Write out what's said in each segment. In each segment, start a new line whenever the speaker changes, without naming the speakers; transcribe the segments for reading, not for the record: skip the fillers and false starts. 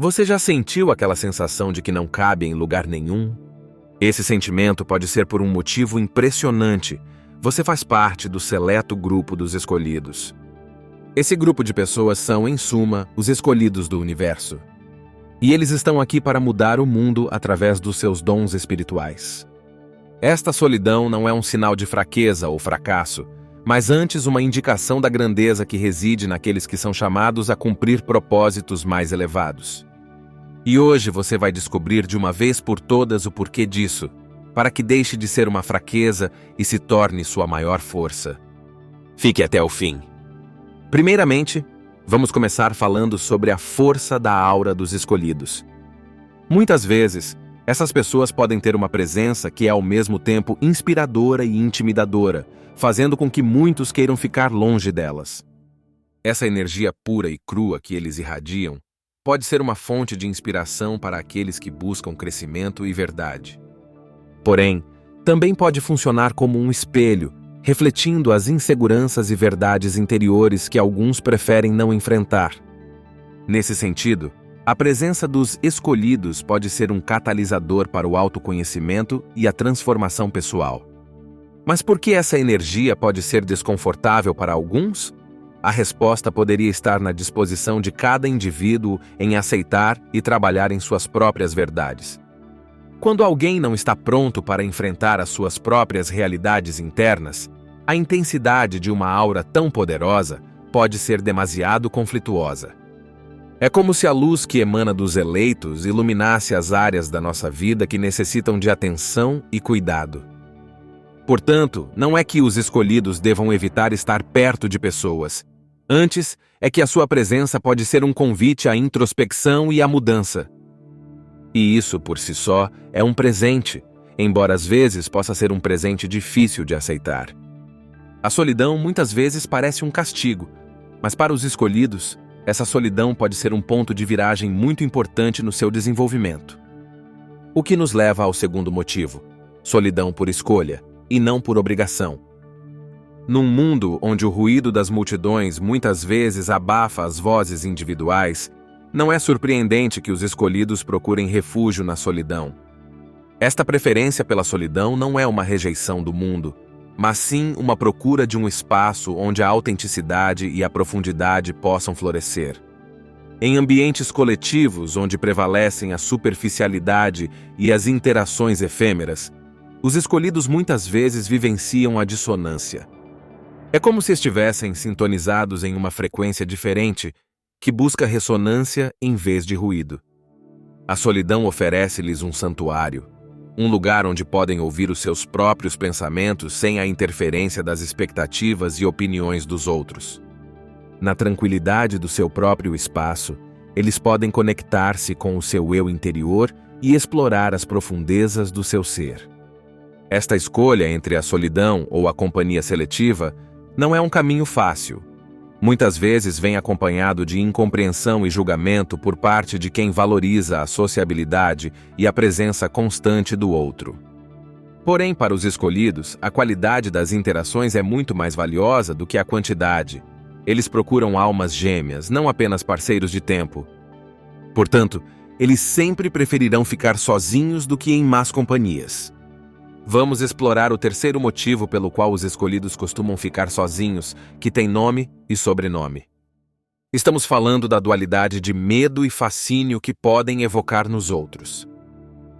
Você já sentiu aquela sensação de que não cabe em lugar nenhum? Esse sentimento pode ser por um motivo impressionante. Você faz parte do seleto grupo dos escolhidos. Esse grupo de pessoas são, em suma, os escolhidos do universo. E eles estão aqui para mudar o mundo através dos seus dons espirituais. Esta solidão não é um sinal de fraqueza ou fracasso, mas antes uma indicação da grandeza que reside naqueles que são chamados a cumprir propósitos mais elevados. E hoje você vai descobrir de uma vez por todas o porquê disso, para que deixe de ser uma fraqueza e se torne sua maior força. Fique até o fim. Primeiramente, vamos começar falando sobre a força da aura dos escolhidos. Muitas vezes, essas pessoas podem ter uma presença que é ao mesmo tempo inspiradora e intimidadora, fazendo com que muitos queiram ficar longe delas. Essa energia pura e crua que eles irradiam pode ser uma fonte de inspiração para aqueles que buscam crescimento e verdade. Porém, também pode funcionar como um espelho, refletindo as inseguranças e verdades interiores que alguns preferem não enfrentar. Nesse sentido, a presença dos escolhidos pode ser um catalisador para o autoconhecimento e a transformação pessoal. Mas por que essa energia pode ser desconfortável para alguns? A resposta poderia estar na disposição de cada indivíduo em aceitar e trabalhar em suas próprias verdades. Quando alguém não está pronto para enfrentar as suas próprias realidades internas, a intensidade de uma aura tão poderosa pode ser demasiado conflituosa. É como se a luz que emana dos eleitos iluminasse as áreas da nossa vida que necessitam de atenção e cuidado. Portanto, não é que os escolhidos devam evitar estar perto de pessoas. Antes, é que a sua presença pode ser um convite à introspecção e à mudança. E isso, por si só, é um presente, embora às vezes possa ser um presente difícil de aceitar. A solidão muitas vezes parece um castigo, mas para os escolhidos, essa solidão pode ser um ponto de viragem muito importante no seu desenvolvimento. O que nos leva ao segundo motivo: solidão por escolha, e não por obrigação. Num mundo onde o ruído das multidões muitas vezes abafa as vozes individuais, não é surpreendente que os escolhidos procurem refúgio na solidão. Esta preferência pela solidão não é uma rejeição do mundo, mas sim uma procura de um espaço onde a autenticidade e a profundidade possam florescer. Em ambientes coletivos onde prevalecem a superficialidade e as interações efêmeras, os escolhidos muitas vezes vivenciam a dissonância. É como se estivessem sintonizados em uma frequência diferente, que busca ressonância em vez de ruído. A solidão oferece-lhes um santuário, um lugar onde podem ouvir os seus próprios pensamentos sem a interferência das expectativas e opiniões dos outros. Na tranquilidade do seu próprio espaço, eles podem conectar-se com o seu eu interior e explorar as profundezas do seu ser. Esta escolha entre a solidão ou a companhia seletiva não é um caminho fácil. Muitas vezes vem acompanhado de incompreensão e julgamento por parte de quem valoriza a sociabilidade e a presença constante do outro. Porém, para os escolhidos, a qualidade das interações é muito mais valiosa do que a quantidade. Eles procuram almas gêmeas, não apenas parceiros de tempo. Portanto, eles sempre preferirão ficar sozinhos do que em más companhias. Vamos explorar o terceiro motivo pelo qual os escolhidos costumam ficar sozinhos, que tem nome e sobrenome. Estamos falando da dualidade de medo e fascínio que podem evocar nos outros.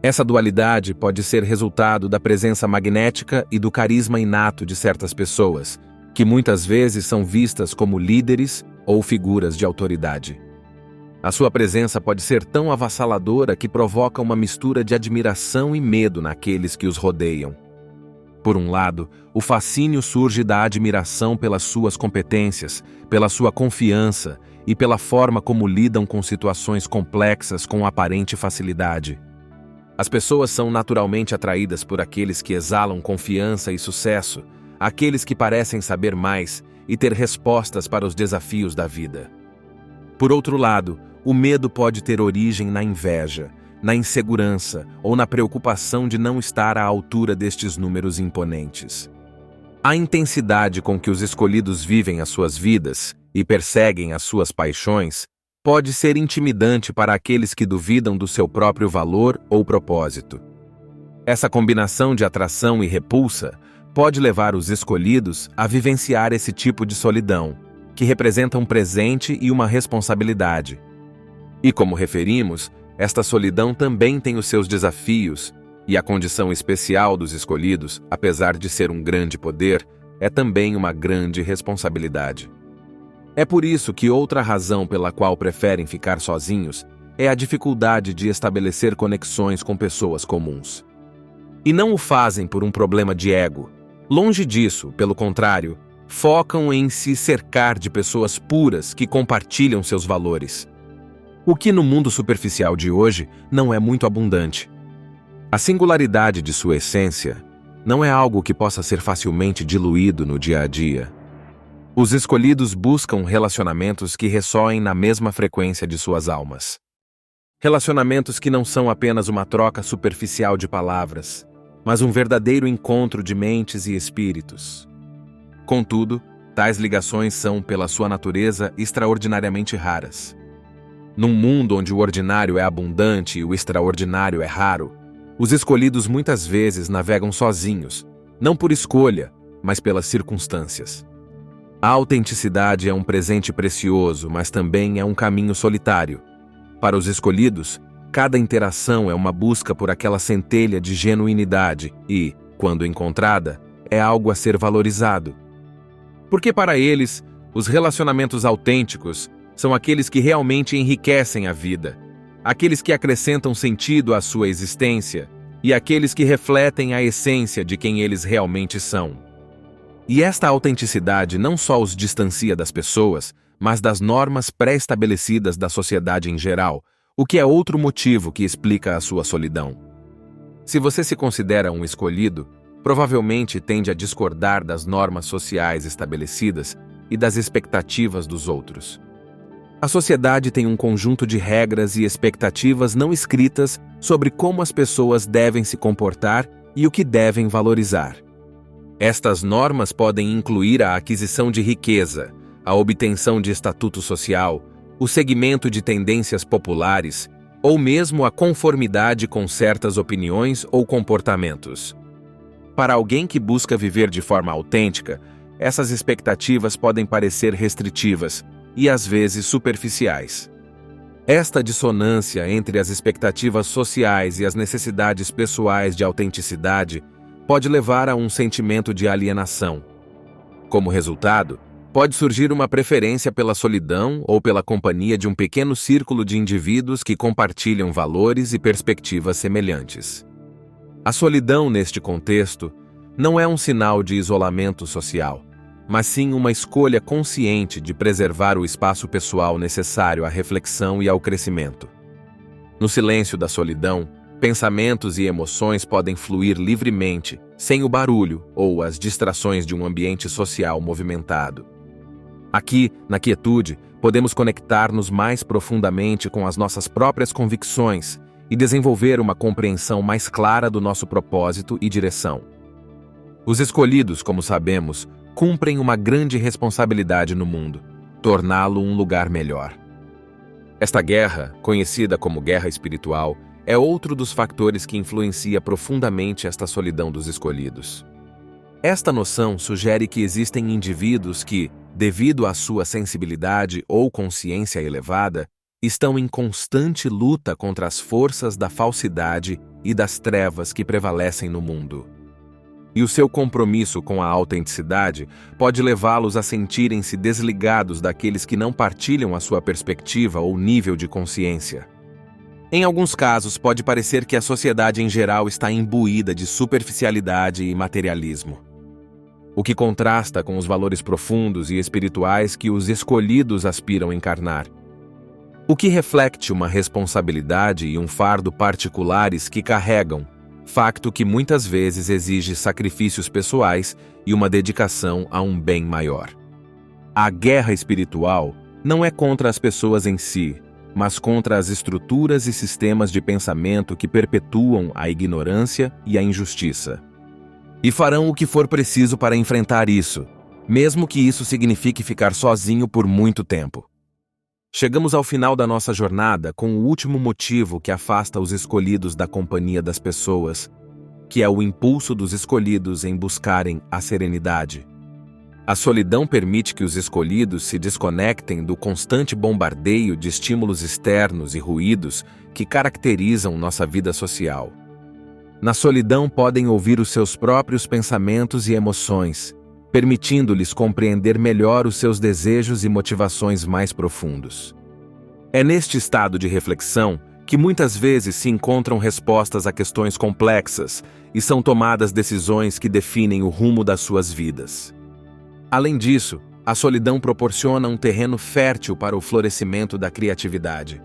Essa dualidade pode ser resultado da presença magnética e do carisma inato de certas pessoas, que muitas vezes são vistas como líderes ou figuras de autoridade. A sua presença pode ser tão avassaladora que provoca uma mistura de admiração e medo naqueles que os rodeiam. Por um lado, o fascínio surge da admiração pelas suas competências, pela sua confiança e pela forma como lidam com situações complexas com aparente facilidade. As pessoas são naturalmente atraídas por aqueles que exalam confiança e sucesso, aqueles que parecem saber mais e ter respostas para os desafios da vida. Por outro lado, o medo pode ter origem na inveja, na insegurança ou na preocupação de não estar à altura destes números imponentes. A intensidade com que os escolhidos vivem as suas vidas e perseguem as suas paixões pode ser intimidante para aqueles que duvidam do seu próprio valor ou propósito. Essa combinação de atração e repulsa pode levar os escolhidos a vivenciar esse tipo de solidão, que representa um presente e uma responsabilidade. E como referimos, esta solidão também tem os seus desafios, e a condição especial dos escolhidos, apesar de ser um grande poder, é também uma grande responsabilidade. É por isso que outra razão pela qual preferem ficar sozinhos é a dificuldade de estabelecer conexões com pessoas comuns. E não o fazem por um problema de ego. Longe disso, pelo contrário, focam em se cercar de pessoas puras que compartilham seus valores. O que no mundo superficial de hoje não é muito abundante. A singularidade de sua essência não é algo que possa ser facilmente diluído no dia a dia. Os escolhidos buscam relacionamentos que ressoem na mesma frequência de suas almas. Relacionamentos que não são apenas uma troca superficial de palavras, mas um verdadeiro encontro de mentes e espíritos. Contudo, tais ligações são, pela sua natureza, extraordinariamente raras. Num mundo onde o ordinário é abundante e o extraordinário é raro, os escolhidos muitas vezes navegam sozinhos, não por escolha, mas pelas circunstâncias. A autenticidade é um presente precioso, mas também é um caminho solitário. Para os escolhidos, cada interação é uma busca por aquela centelha de genuinidade e, quando encontrada, é algo a ser valorizado. Porque para eles, os relacionamentos autênticos são aqueles que realmente enriquecem a vida, aqueles que acrescentam sentido à sua existência e aqueles que refletem a essência de quem eles realmente são. E esta autenticidade não só os distancia das pessoas, mas das normas pré-estabelecidas da sociedade em geral, o que é outro motivo que explica a sua solidão. Se você se considera um escolhido, provavelmente tende a discordar das normas sociais estabelecidas e das expectativas dos outros. A sociedade tem um conjunto de regras e expectativas não escritas sobre como as pessoas devem se comportar e o que devem valorizar. Estas normas podem incluir a aquisição de riqueza, a obtenção de estatuto social, o seguimento de tendências populares ou mesmo a conformidade com certas opiniões ou comportamentos. Para alguém que busca viver de forma autêntica, essas expectativas podem parecer restritivas e às vezes superficiais. Esta dissonância entre as expectativas sociais e as necessidades pessoais de autenticidade pode levar a um sentimento de alienação. Como resultado, pode surgir uma preferência pela solidão ou pela companhia de um pequeno círculo de indivíduos que compartilham valores e perspectivas semelhantes. A solidão, neste contexto, não é um sinal de isolamento social, mas sim uma escolha consciente de preservar o espaço pessoal necessário à reflexão e ao crescimento. No silêncio da solidão, pensamentos e emoções podem fluir livremente, sem o barulho ou as distrações de um ambiente social movimentado. Aqui, na quietude, podemos conectar-nos mais profundamente com as nossas próprias convicções e desenvolver uma compreensão mais clara do nosso propósito e direção. Os escolhidos, como sabemos, cumprem uma grande responsabilidade no mundo, torná-lo um lugar melhor. Esta guerra, conhecida como guerra espiritual, é outro dos fatores que influencia profundamente esta solidão dos escolhidos. Esta noção sugere que existem indivíduos que, devido à sua sensibilidade ou consciência elevada, estão em constante luta contra as forças da falsidade e das trevas que prevalecem no mundo. E o seu compromisso com a autenticidade pode levá-los a sentirem-se desligados daqueles que não partilham a sua perspectiva ou nível de consciência. Em alguns casos, pode parecer que a sociedade em geral está imbuída de superficialidade e materialismo, o que contrasta com os valores profundos e espirituais que os escolhidos aspiram encarnar. O que reflete uma responsabilidade e um fardo particulares que carregam, facto que muitas vezes exige sacrifícios pessoais e uma dedicação a um bem maior. A guerra espiritual não é contra as pessoas em si, mas contra as estruturas e sistemas de pensamento que perpetuam a ignorância e a injustiça. E farão o que for preciso para enfrentar isso, mesmo que isso signifique ficar sozinho por muito tempo. Chegamos ao final da nossa jornada com o último motivo que afasta os escolhidos da companhia das pessoas, que é o impulso dos escolhidos em buscarem a serenidade. A solidão permite que os escolhidos se desconectem do constante bombardeio de estímulos externos e ruídos que caracterizam nossa vida social. Na solidão podem ouvir os seus próprios pensamentos e emoções, permitindo-lhes compreender melhor os seus desejos e motivações mais profundos. É neste estado de reflexão que muitas vezes se encontram respostas a questões complexas e são tomadas decisões que definem o rumo das suas vidas. Além disso, a solidão proporciona um terreno fértil para o florescimento da criatividade.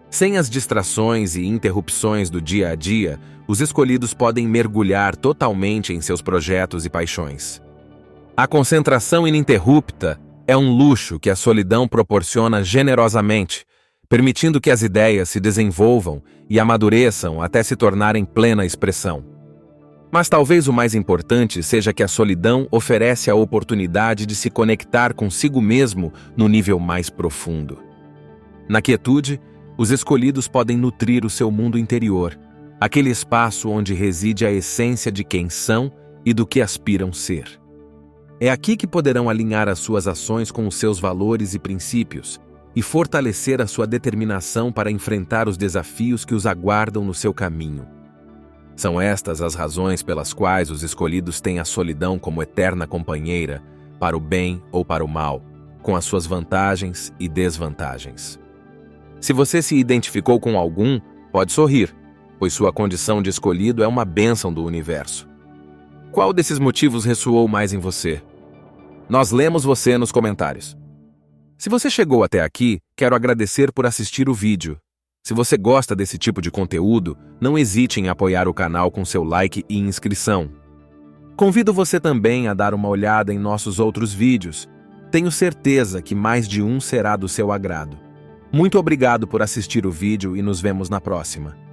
Sem as distrações e interrupções do dia a dia, os escolhidos podem mergulhar totalmente em seus projetos e paixões. A concentração ininterrupta é um luxo que a solidão proporciona generosamente, permitindo que as ideias se desenvolvam e amadureçam até se tornarem plena expressão. Mas talvez o mais importante seja que a solidão oferece a oportunidade de se conectar consigo mesmo no nível mais profundo. Na quietude, os escolhidos podem nutrir o seu mundo interior, aquele espaço onde reside a essência de quem são e do que aspiram ser. É aqui que poderão alinhar as suas ações com os seus valores e princípios e fortalecer a sua determinação para enfrentar os desafios que os aguardam no seu caminho. São estas as razões pelas quais os escolhidos têm a solidão como eterna companheira, para o bem ou para o mal, com as suas vantagens e desvantagens. Se você se identificou com algum, pode sorrir, pois sua condição de escolhido é uma bênção do universo. Qual desses motivos ressoou mais em você? Nós lemos você nos comentários. Se você chegou até aqui, quero agradecer por assistir o vídeo. Se você gosta desse tipo de conteúdo, não hesite em apoiar o canal com seu like e inscrição. Convido você também a dar uma olhada em nossos outros vídeos. Tenho certeza que mais de um será do seu agrado. Muito obrigado por assistir o vídeo e nos vemos na próxima.